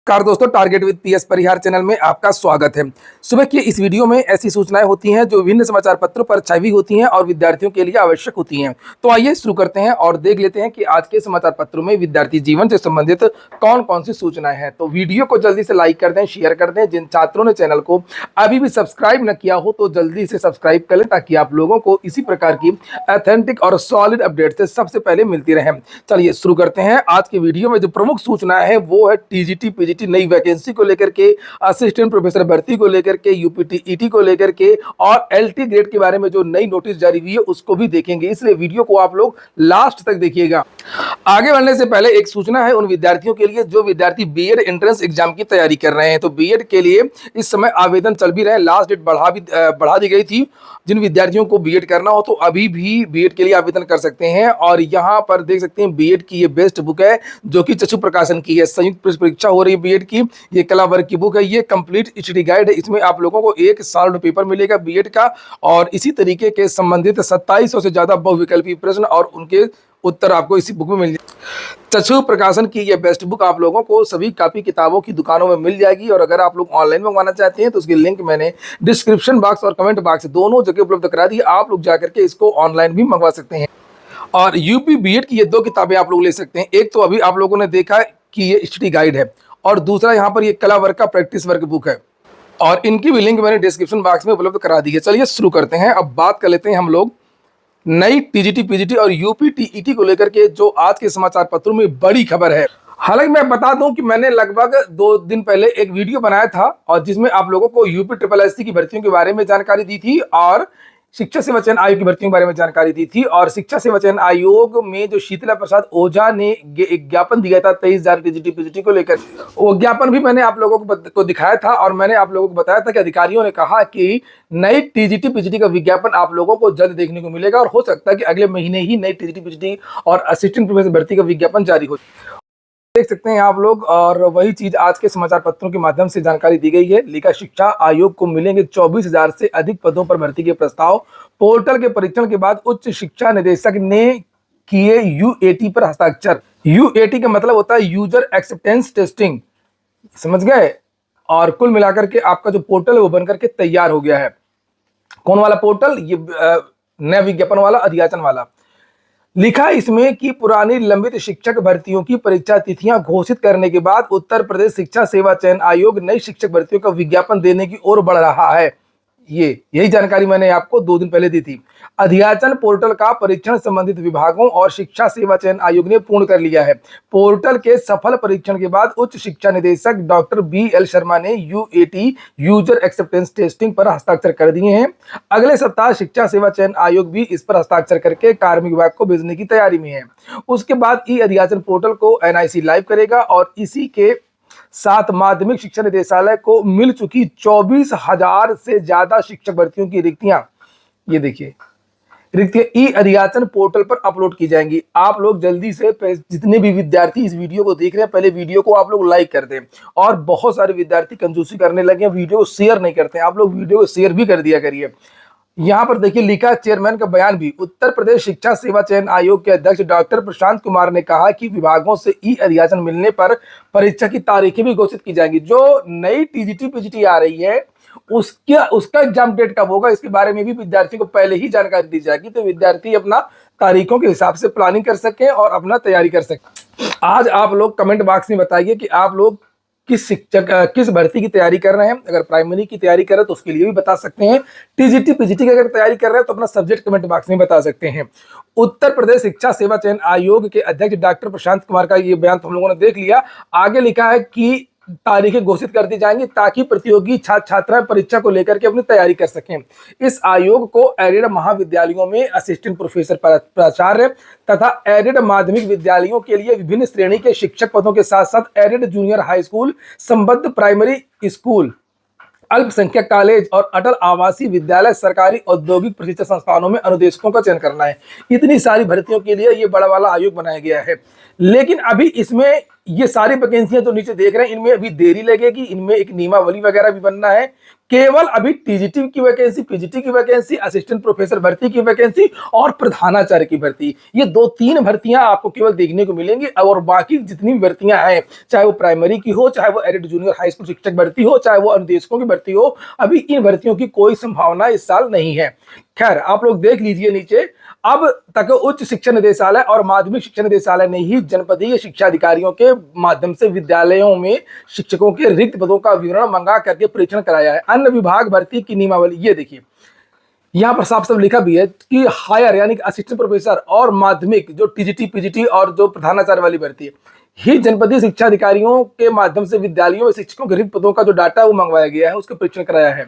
Car दोस्तों, target with PS Parihar channel में आपका स्वागत है। सुबह की इस वीडियो में ऐसी सूचनाएं होती हैं जो विभिन्न समाचार पत्रों पर छाई हुई होती हैं और विद्यार्थियों के लिए आवश्यक होती हैं। तो आइए शुरू करते हैं और देख लेते हैं कि आज के समाचार पत्रों में विद्यार्थी जीवन से संबंधित कौन कौन सी सूचनाएं हैं। तो वीडियो को जल्दी से लाइक कर दें, शेयर कर दें। जिन छात्रों ने चैनल को अभी भी सब्सक्राइब न किया हो तो जल्दी से सब्सक्राइब कर लें, ताकि आप लोगों को इसी प्रकार की ऑथेंटिक और सॉलिड अपडेट से सबसे पहले मिलती रहे। चलिए शुरू करते हैं। आज के वीडियो में जो प्रमुख सूचनाएं है वो है टीजीटी पीजीटी नई वैकेंसी को लेकर के, असिस्टेंट प्रोफेसर भर्ती को लेकर के, यूपीटीईटी को लेकर के और एलटी ग्रेड के बारे में जो नई नोटिस जारी हुई है उसको भी देखेंगे, इसलिए वीडियो को आप लोग लास्ट तक देखिएगा। आगे बढ़ने से पहले एक सूचना है उन विद्यार्थियों के लिए जो विद्यार्थी बीएड एंट्रेंस एग्जाम की तैयारी कर रहे हैं। तो बीएड के लिए इस समय आवेदन चल भी रहे हैं, लास्ट डेट बढ़ा दी गई थी। जिन विद्यार्थियों को बीएड करना हो तो अभी भी बीएड के लिए आवेदन कर सकते हैं। और यहाँ पर देख सकते हैं बीएड की ये बेस्ट बुक है जो कि चक्षु प्रकाशन की है। संयुक्त परीक्षा हो रही है बीएड की, ये कला वर्ग की बुक है। ये कंप्लीट स्टडी गाइड है, इसमें आप लोगों को एक सॉल्व पेपर मिलेगा बीएड का और इसी तरीके के संबंधित 2700 से ज्यादा बहुविकल्पी प्रश्न और उनके उत्तर आपको इसी बुक में मिल जाएंगे। चक्षु प्रकाशन की ये बेस्ट बुक आप लोगों को सभी कॉपी किताबों की दुकानों में मिल जाएगी। और अगर आप लोग ऑनलाइन मंगवाना चाहते हैं तो उसकी लिंक मैंने डिस्क्रिप्शन बॉक्स और कमेंट बॉक्स दोनों जगह उपलब्ध करा दी, आप लोग जाकर के इसको ऑनलाइन भी मंगवा सकते हैं। और यूपी बीएड की ये दो किताबें आप लोग ले सकते हैं। एक तो अभी आप लोगों ने देखा कि ये स्टडी गाइड है और दूसरा यहाँ पर ये कला वर्ग का प्रैक्टिस वर्क बुक है और इनकी भी लिंक मैंने डिस्क्रिप्शन बॉक्स में उपलब्ध करा दी है। चलिए शुरू करते हैं। अब बात कर लेते हैं हम लोग नई टीजीटी पीजीटी और यूपीटीईटी को लेकर के जो आज के समाचार पत्रों में बड़ी खबर है। हालांकि मैं बता दूं कि मैंने लगभग 2 दिन पहले एक वीडियो बनाया था और जिसमें आप लोगों को यूपी ट्रिपल एससी की भर्तियों के बारे में जानकारी दी थी और शिक्षा सेवा चयन आयोग की भर्तियों के बारे में जानकारी दी थी। और शिक्षा सेवा चयन आयोग में जो शीतला प्रसाद ओझा ने एक ज्ञापन दिया था 23,000 टीजीटी पीजीटी को लेकर, वो ज्ञापन भी मैंने आप लोगों को दिखाया था और मैंने आप लोगों को बताया था कि अधिकारियों ने कहा कि नई टीजीटी पीजीटी का विज्ञापन आप लोगों को जल्द देखने को मिलेगा और हो सकता है कि अगले महीने ही नई टीजीटी पीजीटी और असिस्टेंट प्रोफेसर भर्ती का विज्ञापन जारी हो। देख सकते हैं आप लोग। और वही चीज आज के समाचार पत्रों के माध्यम से जानकारी दी गई है। लिखा शिक्षा आयोग को मिलेंगे 24,000 से अधिक पदों पर भर्ती के प्रस्ताव। पोर्टल के परीक्षण के बाद उच्च शिक्षा निदेशक ने किए यूएटी पर हस्ताक्षर। यूएटी का मतलब होता है यूजर एक्सेप्टेंस टेस्टिंग, समझ गए। और कुल मिलाकर के आपका जो पोर्टल है वो बनकर के तैयार हो गया है। कौन वाला पोर्टल? ये नया विज्ञापन वाला, अध्याचन वाला। लिखा इसमें कि पुरानी लंबित शिक्षक भर्तियों की परीक्षा तिथियां घोषित करने के बाद उत्तर प्रदेश शिक्षा सेवा चयन आयोग नई शिक्षक भर्तियों का विज्ञापन देने की ओर बढ़ रहा है। यही जानकारी मैंने आपको 2 दिन पहले दी थी। अध्याचन पोर्टल का परीक्षण संबंधित विभागों और शिक्षा सेवा चयन आयोग ने पूर्ण कर लिया है। पोर्टल के सफल परीक्षण के बाद उच्च शिक्षा निदेशक डॉक्टर BL शर्मा ने यूएटी यूजर एक्सेप्टेंस टेस्टिंग पर हस्ताक्षर कर दिए हैं। अगले सप्ताह शिक्षा सेवा चयन आयोग भी इस पर हस्ताक्षर करके कार्मिक विभाग को भेजने की तैयारी में है। उसके बाद ई अध्याचन पोर्टल को NIC लाइव करेगा और इसी के साथ माध्यमिक शिक्षा निदेशालय को मिल चुकी 24,000 से ज्यादा शिक्षक भर्तियों की रिक्तियां, ये देखिए रिक्तियां ई अध्याचन पोर्टल पर अपलोड की जाएंगी। आप लोग जल्दी से, जितने भी विद्यार्थी इस वीडियो को देख रहे हैं, पहले वीडियो को आप लोग लाइक कर दें। और बहुत सारे विद्यार्थी कंजूसी करने लगे हैं, वीडियो को शेयर नहीं करते हैं, आप लोग वीडियो को शेयर भी कर दिया करिए। यहाँ पर देखिए लिखा चेयरमैन का बयान भी। उत्तर प्रदेश शिक्षा सेवा चयन आयोग के अध्यक्ष डॉक्टर प्रशांत कुमार ने कहा कि विभागों से ई अध्याचन मिलने पर परीक्षा की तारीखें भी घोषित की जाएंगी। जो नई टीजीटी पीजीटी आ रही है उसका एग्जाम डेट कब होगा इसके बारे में भी विद्यार्थियों को पहले ही जानकारी दी जाएगी, तो विद्यार्थी अपना तारीखों के हिसाब से प्लानिंग कर सकें और अपना तैयारी कर सकें। आज आप लोग कमेंट बॉक्स में बताइए कि आप लोग किस भर्ती की तैयारी कर रहे हैं। अगर प्राइमरी की तैयारी कर रहे हैं तो उसके लिए भी बता सकते हैं। टीजीटी पीजीटी की अगर तैयारी कर रहे हैं तो अपना सब्जेक्ट कमेंट बॉक्स में बता सकते हैं। उत्तर प्रदेश शिक्षा सेवा चयन आयोग के अध्यक्ष डॉक्टर प्रशांत कुमार का ये बयान तो हम लोगों ने देख लिया। आगे लिखा है कि तारीखें घोषित कर दी जाएंगी ताकि प्रतियोगी छात्र छात्राएं परीक्षा को लेकर के अपनी तैयारी कर सकें। इस आयोग को एडेड महाविद्यालयों में असिस्टेंट प्रोफेसर प्राचार्य तथा एडेड माध्यमिक विद्यालयों के लिए विभिन्न श्रेणी के शिक्षक पदों के साथ साथ एडेड जूनियर हाई स्कूल, संबद्ध प्राइमरी स्कूल, अल्पसंख्यक कॉलेज और अटल आवासीय विद्यालय, सरकारी औद्योगिक प्रशिक्षण संस्थानों में अनुदेशकों का चयन करना है। इतनी सारी भर्तियों के लिए ये बड़ा वाला आयोग बनाया गया है। लेकिन अभी इसमें ये सारी वैकेंसियां तो नीचे देख रहे हैं, इनमें अभी देरी लगेगी, इनमें एक नियमावली वगैरह भी बनना है। केवल अभी टीजीटी की वैकेंसी, पीजीटी की वैकेंसी, असिस्टेंट प्रोफेसर भर्ती की वैकेंसी और प्रधानाचार्य की भर्ती, ये 2-3 भर्तियां आपको केवल देखने को मिलेंगी। और बाकी जितनी भी भर्तियां हैं, चाहे वो प्राइमरी की हो, चाहे वो एडेड जूनियर हाई स्कूल शिक्षक भर्ती हो, चाहे वो अनुदेशकों की भर्ती हो, अभी इन भर्तियों की कोई संभावना इस साल नहीं है। खैर, आप लोग देख लीजिए नीचे। अब तक उच्च शिक्षा निदेशालय और माध्यमिक शिक्षा निदेशालय ने ही जनपदीय शिक्षा अधिकारियों के माध्यम से विद्यालयों में शिक्षकों के रिक्त पदों का विवरण मंगा करके परीक्षण कराया है। अन्य विभाग भर्ती की नियमावली ये देखिए, यहाँ पर साफ साफ लिखा भी है कि हायर यानी कि असिस्टेंट प्रोफेसर और माध्यमिक जो टीजीटी पीजीटी और जो प्रधानाचार्य वाली भर्ती है, ही जनपदीय शिक्षा अधिकारियों के माध्यम से विद्यालयों में शिक्षकों के रिक्त पदों का जो डाटा है वो मंगवाया गया है, उसका परीक्षण कराया है।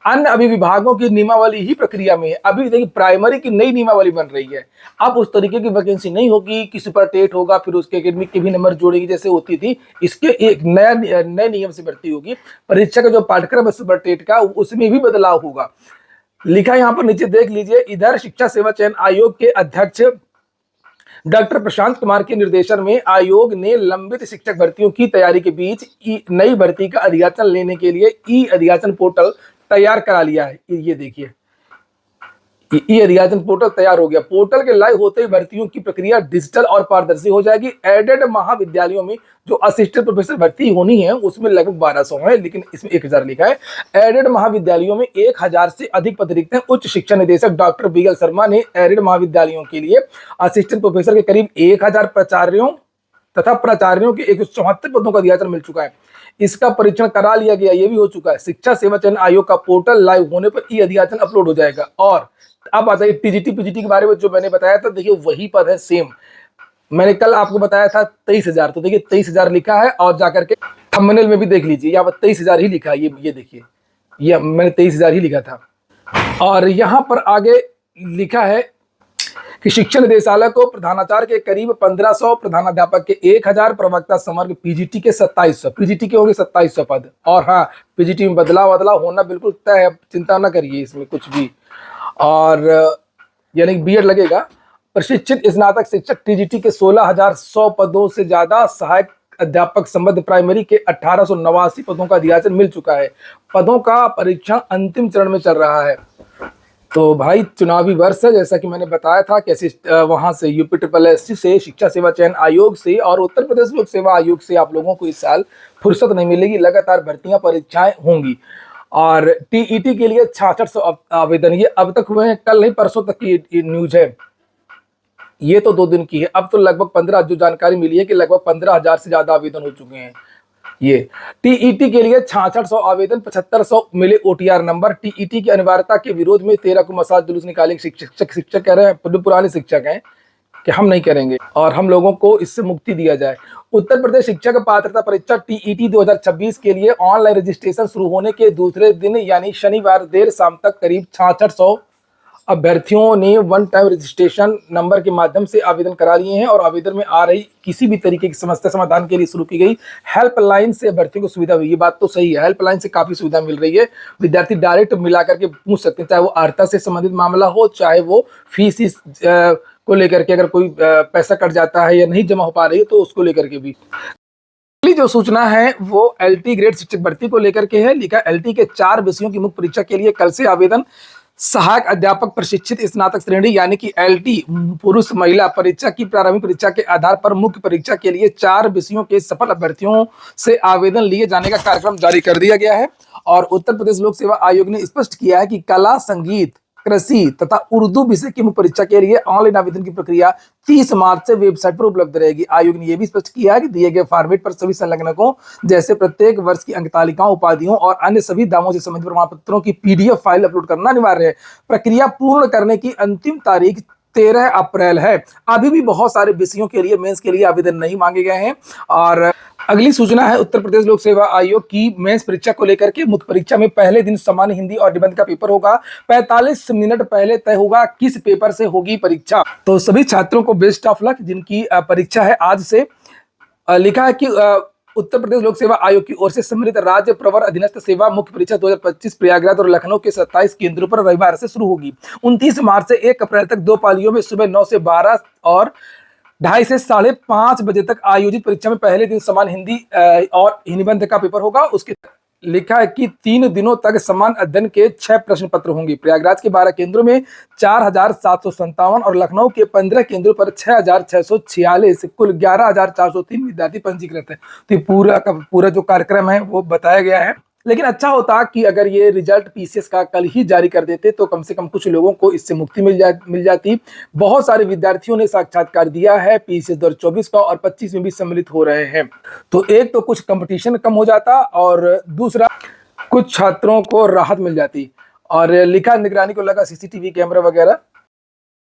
अन्य अभी विभागों की नियमावली ही प्रक्रिया में है। अभी देखिए, प्राइमरी की नई नियमावली बन रही है। अब उस तरीके की वैकेंसी नहीं होगी कि सुपर टेट होगा फिर उसके एकेडमिक के भी नंबर जोड़ेगी जैसे होती थी। इसके एक नए नियम से भर्ती होगी। परीक्षा का जो पाठ्यक्रम है सुपर टेट का, उसमें भी बदलाव होगा। लिखा यहाँ पर नीचे देख लीजिए। इधर शिक्षा सेवा चयन आयोग के अध्यक्ष डॉक्टर प्रशांत कुमार के निर्देशन में आयोग ने लंबित शिक्षक भर्तियों की तैयारी के बीच नई भर्ती का अध्याचन लेने के लिए ई अध्याचन पोर्टल तैयार करा लिया है। ये देखिए, ई अध्याचन पोर्टल तैयार हो गया। पोर्टल के लाइव होते ही भर्तियों की प्रक्रिया डिजिटल और पारदर्शी हो जाएगी। एडेड महाविद्यालयों में जो असिस्टेंट प्रोफेसर भर्ती होनी है उसमें लगभग 1200 है, लेकिन इसमें 1000 लिखा है। एडेड महाविद्यालयों में 1000 से अधिक पद रिक्त हैं। उच्च शिक्षा निदेशक डॉक्टर बीएल शर्मा ने एडेड महाविद्यालयों के लिए असिस्टेंट प्रोफेसर के करीब 1000 प्राचार्यों तथा प्राचार्यों के 174 पदों का अध्याचन मिल चुका है। इसका परीक्षण करा लिया गया, ये भी हो चुका है। शिक्षा सेवा चयन आयोग का पोर्टल लाइव होने पर ई अध्याचन अपलोड हो जाएगा। और अब आता है टीजीटी पीजीटी के बारे में जो मैंने बताया था। देखिए, वही पद है सेम। मैंने कल आपको बताया था 23,000, तो देखिए 23,000 लिखा है। और जाकर के थंबनेल में भी देख लीजिए, यहाँ पर 23,000 ही लिखा है। ये देखिए, ये मैंने 23,000 ही लिखा था। और यहाँ पर आगे लिखा है कि शिक्षा निदेशालय को प्रधानाचार्य के करीब 1500, प्रधानाध्यापक के 1000, प्रवक्ता समग्र पीजीटी के 2700, पीजीटी के होंगे 2700 पद। और हाँ, पीजीटी में बदलाव होना बिल्कुल तय है, चिंता ना करिए इसमें कुछ भी। और यानी बीएड लगेगा। प्रशिक्षित स्नातक शिक्षक टीजीटी के 16,100 पदों से ज्यादा, सहायक अध्यापक संबद्ध प्राइमरी के 1889 पदों का अध्याचन मिल चुका है। पदों का परीक्षण अंतिम चरण में चल रहा है। तो भाई, चुनावी वर्ष है, जैसा कि मैंने बताया था कि वहां से UPSSC से, शिक्षा सेवा चयन आयोग से और उत्तर प्रदेश लोक सेवा आयोग से आप लोगों को इस साल फुर्सत नहीं मिलेगी। लगातार भर्तियां परीक्षाएं होंगी। और टीईटी के लिए 6600 आवेदन, ये अब तक हुए हैं, कल नहीं परसों तक की न्यूज है। ये तो 2 दिन की है। अब तो लगभग 15, जो जानकारी मिली है कि लगभग 15,000 से ज्यादा आवेदन हो चुके हैं। ये टीईटी के लिए 6600 आवेदन, 7500 मिले OTR नंबर। टीईटी की अनिवार्यता के विरोध में 13 को मसाज जुलूस निकालेंगे। शिक्षक कह रहे हैं, पुराने शिक्षक हैं कि हम नहीं करेंगे और हम लोगों को इससे मुक्ति दिया जाए। उत्तर प्रदेश शिक्षक पात्रता परीक्षा टीईटी 2026 के लिए ऑनलाइन रजिस्ट्रेशन शुरू होने के दूसरे दिन यानी शनिवार देर शाम तक करीब 6600 अभ्यर्थियों ने वन टाइम रजिस्ट्रेशन नंबर के माध्यम से आवेदन करा लिए हैं। और आवेदन में आ रही किसी भी तरीके की समस्या समाधान के लिए शुरू की गई हेल्पलाइन से अभ्यर्थियों को सुविधा हुई। ये बात तो सही है, हेल्पलाइन से काफी सुविधा मिल रही है। विद्यार्थी डायरेक्ट मिला करके पूछ सकते हैं, चाहे वो अर्हता से संबंधित मामला हो, चाहे वो फीस को लेकर के अगर कोई पैसा कट जाता है या नहीं जमा हो पा रही है तो उसको लेकर के भी। अगली जो सूचना है वो LT ग्रेड शिक्षक भर्ती को लेकर के है। लिखा LT के 4 विषयों की मुख्य परीक्षा के लिए कल से आवेदन। सहायक अध्यापक प्रशिक्षित स्नातक श्रेणी यानी कि LT पुरुष महिला परीक्षा की प्रारंभिक परीक्षा के आधार पर मुख्य परीक्षा के लिए 4 विषयों के सफल अभ्यर्थियों से आवेदन लिए जाने का कार्यक्रम जारी कर दिया गया है। और उत्तर प्रदेश लोक सेवा आयोग ने स्पष्ट किया है कि कला, संगीत, कृषि तथा उर्दू विषय की मुख्य परीक्षा के लिए ऑनलाइन आवेदन की प्रक्रिया 30 मार्च से वेबसाइट पर उपलब्ध रहेगी। आयोग ने यह भी स्पष्ट किया है कि दिए गए फॉर्मेट पर सभी संलग्नकों जैसे प्रत्येक वर्ष की अंक तालिकाओं, उपाधियों और अन्य सभी दावों से संबंधित प्रमाण पत्रों की PDF फाइल अपलोड करना अनिवार्य है। प्रक्रिया पूर्ण करने की अंतिम तारीख 13 अप्रैल है। अभी भी बहुत सारे विषयों के लिए मेंस के लिए आवेदन नहीं मांगे गए हैं। और अगली सूचना है उत्तर प्रदेश लोक सेवा आयोग की मेंस परीक्षा को लेकर के। मुख्य परीक्षा में पहले दिन सामान्य हिंदी और निबंध का पेपर होगा। 45 मिनट पहले तय होगा किस पेपर से होगी परीक्षा। तो सभी छात्रों को बेस्ट ऑफ लक जिनकी परीक्षा है आज से। लिखा है कि उत्तर प्रदेश लोक सेवा आयोग की ओर से सम्मिलित राज्य प्रवर अधीनस्थ सेवा मुख्य परीक्षा 2025 प्रयागराज और लखनऊ के 27 केंद्रों पर रविवार से शुरू होगी। 29 मार्च से 1 अप्रैल तक 2 पालियों में सुबह 9 से 12 और 2:30 से 5:30 बजे तक आयोजित परीक्षा में पहले दिन समान हिंदी और निबंध का पेपर होगा। उसके लिखा है कि 3 दिनों तक समान अध्ययन के 6 प्रश्न पत्र होंगे। प्रयागराज के 12 केंद्रों में 4,757 और लखनऊ के 15 केंद्रों पर 6,646 कुल 11,403 विद्यार्थी पंजीकृत है। तो ये पूरा का पूरा जो कार्यक्रम है वो बताया गया है। लेकिन अच्छा होता कि अगर ये रिजल्ट पीसीएस का कल ही जारी कर देते तो कम से कम कुछ लोगों को इससे मुक्ति मिल जाती। बहुत सारे विद्यार्थियों ने साक्षात्कार दिया है पीसीएस 2024 का और 25 में भी सम्मिलित हो रहे हैं। तो एक तो कुछ कंपटीशन कम हो जाता और दूसरा कुछ छात्रों को राहत मिल जाती। और लिखा निगरानी को लगा सीसीटीवी कैमरा वगैरह।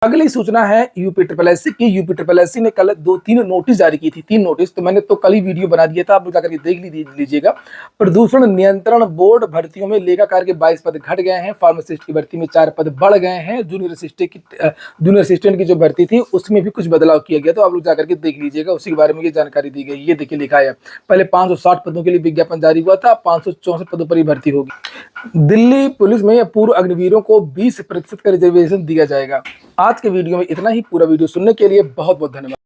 अगली सूचना है यूपीएससी की। यूपीएससी ने कल 2-3 नोटिस जारी की थी, 3 नोटिस। तो मैंने तो कल ही वीडियो बना दिया था, आप लोग जाकर के देख लीजिएगा। प्रदूषण नियंत्रण बोर्ड भर्तियों में लेखाकार के 22 पद घट गए हैं। फार्मासिस्ट की भर्ती में 4 पद बढ़ गए हैं। जूनियर असिस्टेंट की जो भर्ती थी उसमें भी कुछ बदलाव किया गया। तो आप लोग जाकर के देख लीजिएगा, उसी के बारे में ये जानकारी दी गई। ये देखिए लिखा है, पहले 560 पदों के लिए विज्ञापन जारी हुआ था, 564 पदों पर ही भर्ती होगी। दिल्ली पुलिस में पूर्व अग्निवीरों को 20% का रिजर्वेशन दिया जाएगा। आज के वीडियो में इतना ही। पूरा वीडियो सुनने के लिए बहुत बहुत धन्यवाद।